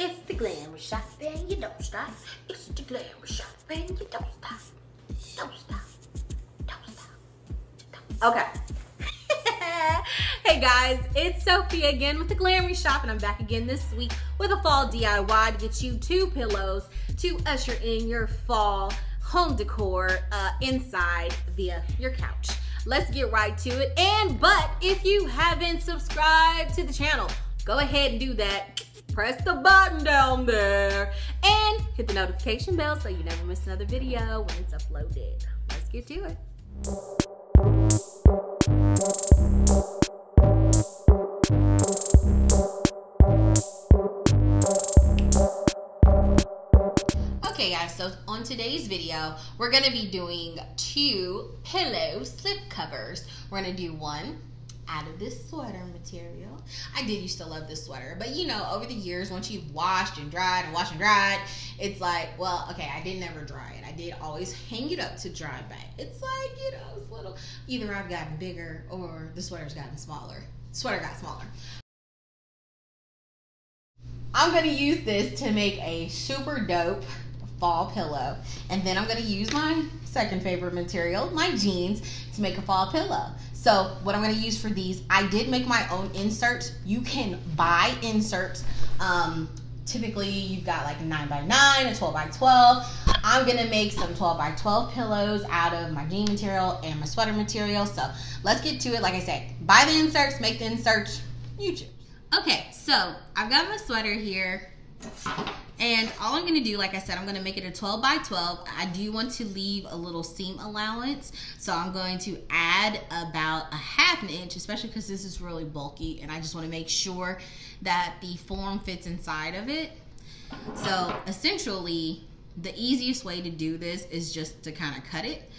It's the glamour shop and you don't stop. It's the glamour shop and you don't stop. Don't stop. Don't stop. Okay. Hey guys, it's Sophia again with the Glamour Shop, and I'm back again this week with a fall DIY to get you 2 pillows to usher in your fall home decor inside via your couch. Let's get right to it. But if you haven't subscribed to the channel, go ahead and do that. Press the button down there and hit the notification bell so you never miss another video when it's uploaded. Let's get to it. Okay guys, so on today's video, we're gonna be doing 2 pillow slip covers. We're gonna do one out of this sweater material. I did used to love this sweater, but you know, over the years, once you've washed and dried and washed and dried, it's like, well, okay, I didn't ever dry it. I did always hang it up to dry back. It's like, you know, it's little, either I've gotten bigger or the sweater's gotten smaller. The sweater got smaller. I'm gonna use this to make a super dope fall pillow, and then I'm gonna use my second favorite material, my jeans, to make a fall pillow. So what I'm gonna use for these, I did make my own inserts. You can buy inserts. Typically you've got like a 9x9, a 12x12. I'm gonna make some 12x12 pillows out of my jean material and my sweater material. So let's get to it. Like I said, buy the inserts, make the inserts, you choose. Okay, so I've got my sweater here. And all I'm gonna do, like I said, I'm gonna make it a 12x12. I do want to leave a little seam allowance. So I'm going to add about a ½ inch, especially because this is really bulky and I just wanna make sure that the form fits inside of it. So essentially, the easiest way to do this is just to kind of cut it.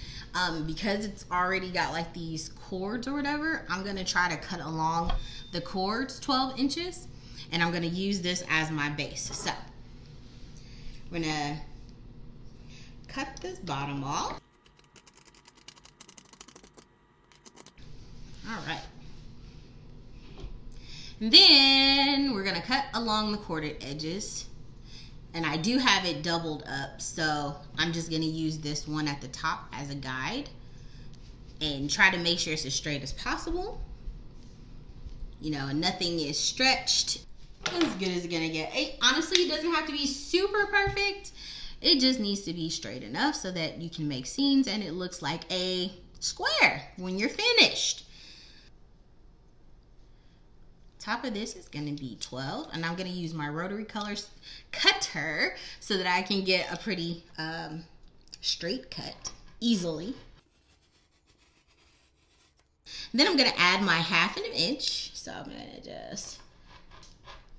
Because it's already got like these cords or whatever, I'm gonna try to cut along the cords 12 inches. And I'm gonna use this as my base. So I'm gonna cut this bottom off. All right. And then we're gonna cut along the corded edges. And I do have it doubled up, so I'm just gonna use this one at the top as a guide and try to make sure it's as straight as possible. You know, nothing is stretched. As good as it's gonna get. Honestly, it doesn't have to be super perfect. It just needs to be straight enough so that you can make seams and it looks like a square when you're finished. Top of this is gonna be 12, and I'm gonna use my rotary colors cutter so that I can get a pretty straight cut easily. Then I'm gonna add my ½ inch. So I'm gonna just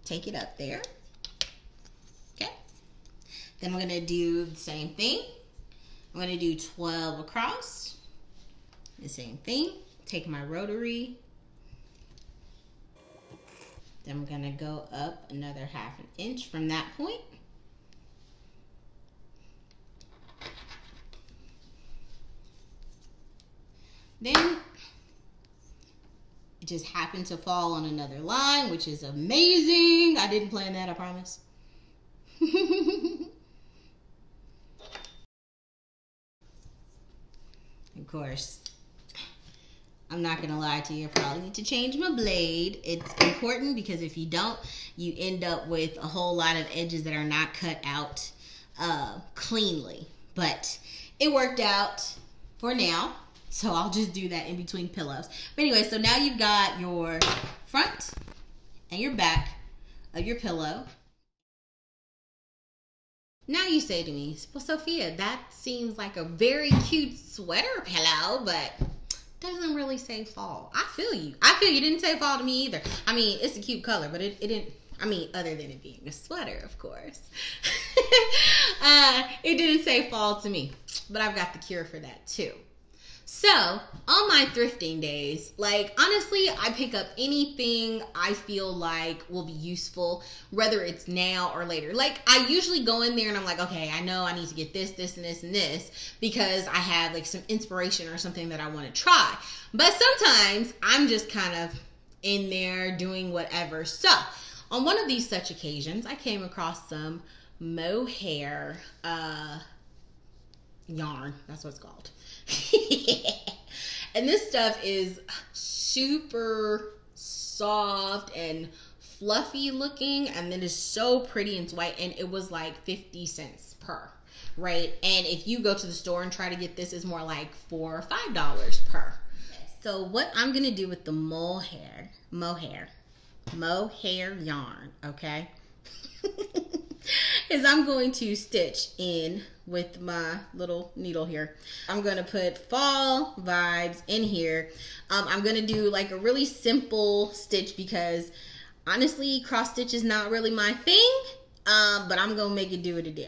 take it up there. Okay. Then I'm gonna do the same thing. I'm gonna do 12 across. The same thing. Take my rotary. Then I'm gonna go up another ½ inch from that point. Then it just happened to fall on another line, which is amazing. I didn't plan that, I promise. Of course, I'm not gonna lie to you, I probably need to change my blade. It's important because if you don't, you end up with a whole lot of edges that are not cut out cleanly. But it worked out for now. So I'll just do that in between pillows. But anyway, so now you've got your front and your back of your pillow. Now you say to me, well, Sophia, that seems like a very cute sweater pillow, but doesn't really say fall. I feel you. I feel you didn't say fall to me either. I mean, it's a cute color, but it didn't, I mean, other than it being a sweater, of course. It didn't say fall to me, but I've got the cure for that too. So on my thrifting days, like honestly, I pick up anything I feel like will be useful, whether it's now or later. Like I usually go in there and I'm like, okay, I know I need to get this, this, and this, and this because I have like some inspiration or something that I want to try. But sometimes I'm just kind of in there doing whatever. So on one of these such occasions, I came across some mohair yarn. That's what it's called. And this stuff is super soft and fluffy looking, and it is so pretty and white, and it was like 50 cents per, right? And if you go to the store and try to get this, it's more like $4 or $5 per. So what I'm gonna do with the mohair yarn, okay, is I'm going to stitch in with my little needle here. I'm gonna put fall vibes in here. I'm gonna do like a really simple stitch because honestly, cross stitch is not really my thing, but I'm gonna make it do what it do.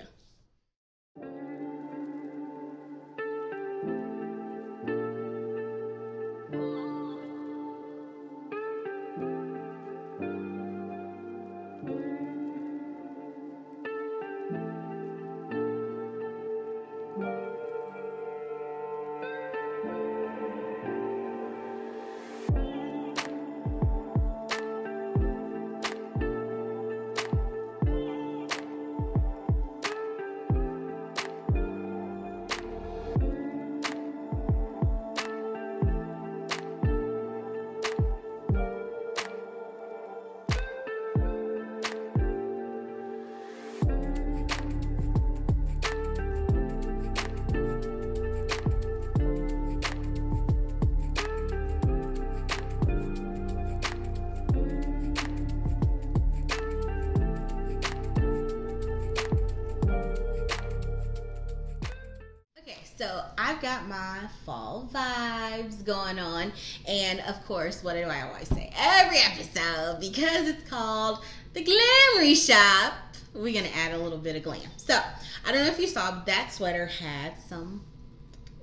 So I've got my fall vibes going on, and of course, what do I always say every episode? Because it's called the Glamry Shop, we're gonna add a little bit of glam. So I don't know if you saw, but that sweater had some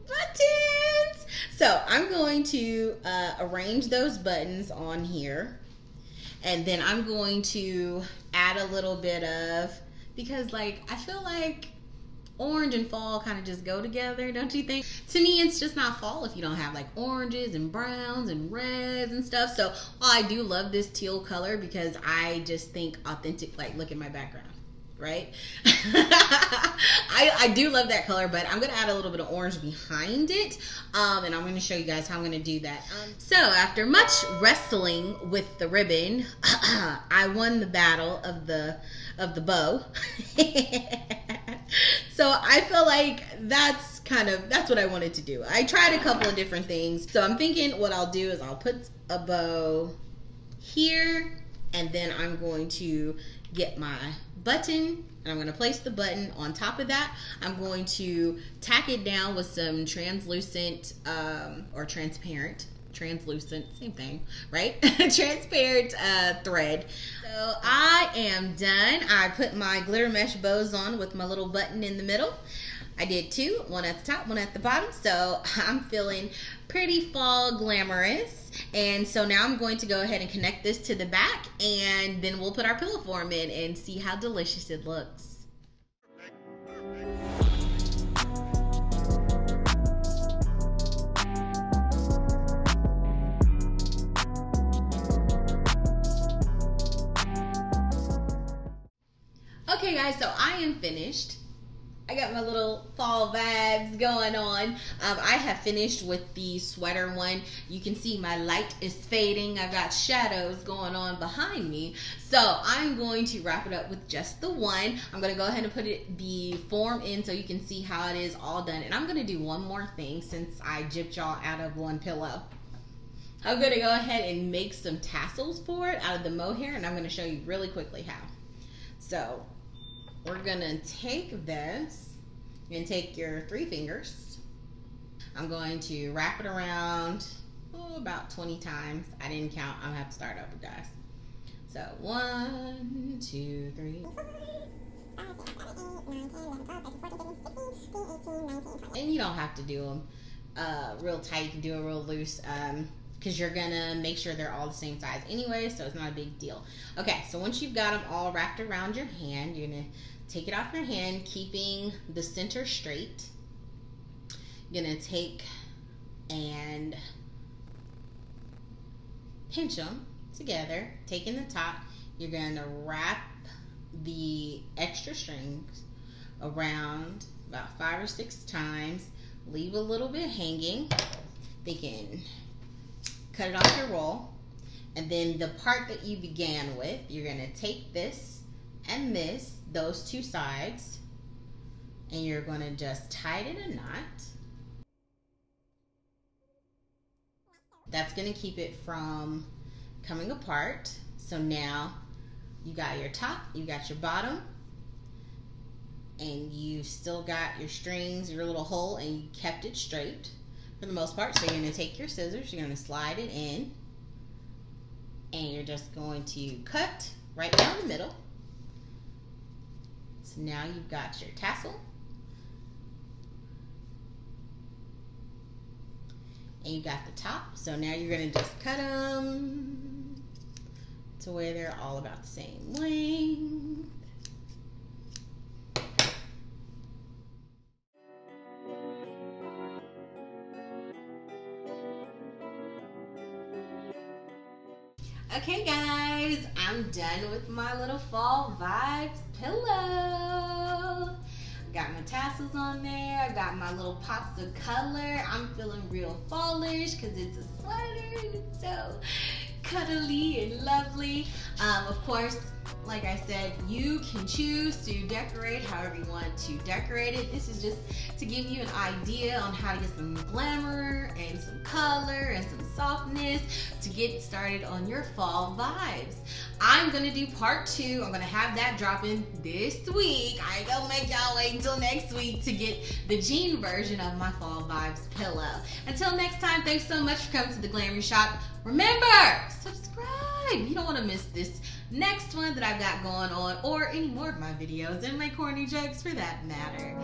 buttons. So I'm going to arrange those buttons on here, and then I'm going to add a little bit of, because like I feel like orange and fall kind of just go together, don't you think? To me, it's just not fall if you don't have like oranges and browns and reds and stuff. So while I do love this teal color because I just think authentic, like look at my background, right? I do love that color, but I'm gonna add a little bit of orange behind it, and I'm gonna show you guys how I'm gonna do that. So after much wrestling with the ribbon, I won the battle of the bow. So I feel like that's what I wanted to do. I tried a couple of different things. So I'm thinking what I'll do is I'll put a bow here, and then I'm going to get my button, and I'm going to place the button on top of that. I'm going to tack it down with some translucent or transparent, same thing, right? Transparent thread. So I am done. I put my glitter mesh bows on with my little button in the middle. I did two, one at the top, one at the bottom. So I'm feeling pretty fall glamorous. And so now I'm going to go ahead and connect this to the back, and then we'll put our pillow form in and see how delicious it looks. Okay guys, so I am finished. I got my little fall vibes going on. I have finished with the sweater one. You can see my light is fading. I've got shadows going on behind me. So I'm going to wrap it up with just the one. I'm going to go ahead and put the form in so you can see how it is all done. And I'm going to do one more thing since I gypped y'all out of one pillow. I'm going to go ahead and make some tassels for it out of the mohair, and I'm going to show you really quickly how. So we're gonna take this, you're gonna take your 3 fingers. I'm going to wrap it around about 20 times. I didn't count, I'll have to start over, guys. So 1, 2, 3. And you don't have to do them real tight, you can do it real loose. Because you're gonna make sure they're all the same size anyway, so it's not a big deal. Okay, so once you've got them all wrapped around your hand, you're gonna take it off your hand, keeping the center straight. You're gonna take and pinch them together, taking the top, you're going to wrap the extra strings around about 5 or 6 times. Leave a little bit hanging. They can cut it off your roll. And then the part that you began with, you're going to take this and this, those 2 sides, and you're going to just tie it in a knot. That's going to keep it from coming apart. So now you got your top, you got your bottom, and you've still got your strings, your little hole, and you kept it straight for the most part. So you're going to take your scissors, you're going to slide it in, and you're just going to cut right down the middle. So now you've got your tassel, and you got the top. So now you're going to just cut them to where they're all about the same length. Okay guys, I'm done with my little fall vibes pillow. I got my tassels on there. I got my little pops of color. I'm feeling real fallish because it's a sweater and it's so cuddly and lovely. Of course, like I said, you can choose to decorate however you want to decorate it. This is just to give you an idea on how to get some glamour and some color and some softness to get started on your fall vibes. I'm gonna do part 2. I'm gonna have that dropping this week. I ain't gonna make y'all wait until next week to get the jean version of my fall vibes pillow. Until next time, thanks so much for coming to the Glamour Shop. Remember, subscribe. You don't want to miss this next one that I've got going on, or any more of my videos and my corny jokes for that matter.